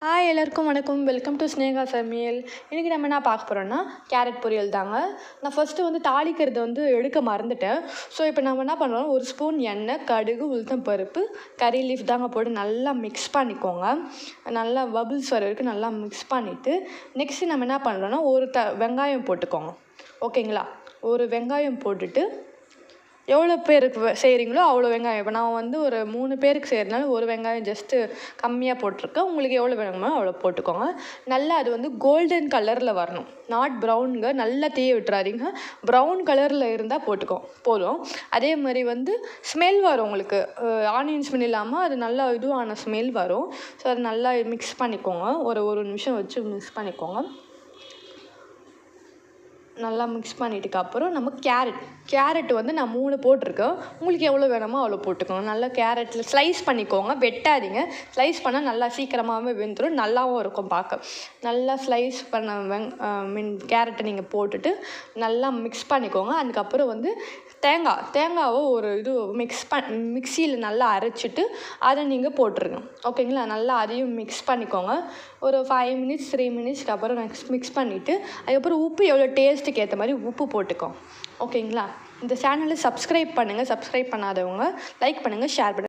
Hi எல்லாருக்கும் வணக்கம். Welcome to Sneha சமையல். இன்றைக்கி நம்ம என்ன பார்க்க போகிறோன்னா கேரட் பொரியல் தாங்க. நான் ஃபஸ்ட்டு தாளிக்கிறது எடுக்க மறந்துட்டேன். ஸோ இப்போ நம்ம என்ன பண்ணுறோம், ஒரு ஸ்பூன் எண்ணெய், கடுகு, உளுத்தம் பருப்பு, கறி லீஃப் தாங்க போட்டு நல்லா மிக்ஸ் பண்ணிக்கோங்க. நல்லா பபிள்ஸ் வர வரைக்கும் நல்லா மிக்ஸ் பண்ணிவிட்டு நெக்ஸ்ட்டு நம்ம என்ன பண்ணுறோன்னா ஒரு வெங்காயம் போட்டுக்கோங்க. ஓகேங்களா? ஒரு வெங்காயம் போட்டுட்டு எவ்வளோ பேருக்கு செய்கிறீங்களோ அவ்வளோ வெங்காயம். இப்போ நான் ஒரு 3 பேருக்கு செய்கிறதுனால ஒரு வெங்காயம் ஜஸ்ட்டு கம்மியாக போட்டிருக்கேன். உங்களுக்கு எவ்வளோ வேணுமோ அவ்வளோ போட்டுக்கோங்க. நல்லா அது கோல்டன் கலரில் வரணும், நாட் ப்ரௌனுங்க. நல்லா தீய விட்டுறாதீங்க. ப்ரௌன் கலரில் இருந்தால் போதும். அதே மாதிரி ஸ்மெல் வரும் உங்களுக்கு, ஆனியன் ஸ்மெல் இல்லாமல் அது நல்லா இதுவான ஸ்மெல் வரும். ஸோ அது நல்லா மிக்ஸ் பண்ணிக்கோங்க. ஒரு நிமிஷம் வச்சு மிக்ஸ் பண்ணிக்கோங்க. நல்லா மிக்ஸ் பண்ணிட்டுக்கப்புறம் நம்ம கேரட் நான் 3 போட்டிருக்கேன். உங்களுக்கு எவ்வளோ வேணுமோ அவ்வளோ போட்டுக்கோங்க. நல்லா கேரட்டில் ஸ்லைஸ் பண்ணிக்கோங்க, வெட்டாதீங்க. ஸ்லைஸ் பண்ணால் நல்லா சீக்கிரமாகவே வெந்துடும், நல்லாவும் இருக்கும் பார்க்க. நல்லா ஸ்லைஸ் பண்ண கேரட்டை நீங்கள் போட்டுட்டு நல்லா மிக்ஸ் பண்ணிக்கோங்க. அதுக்கப்புறம் தேங்காவை மிக்சியில் நல்லா அரைச்சிட்டு அதை நீங்கள் போட்டுருங்க. ஓகேங்களா? நல்லா அதையும் மிக்ஸ் பண்ணிக்கோங்க. ஒரு 5 மினிட்ஸ் 3 மினிட்ஸ்க்கு அப்புறம் மிக்ஸ் பண்ணிவிட்டு அதுக்கப்புறம் உப்பு எவ்வளோ டேஸ்ட்டுக்கு ஏற்ற மாதிரி உப்பு போட்டுக்கோங்க. ஓகேங்களா? இந்த சேனலை சப்ஸ்கிரைப் பண்ணுங்கள். சப்ஸ்கிரைப் பண்ணாதவங்க லைக் பண்ணுங்கள், ஷேர் பண்ணுங்கள்.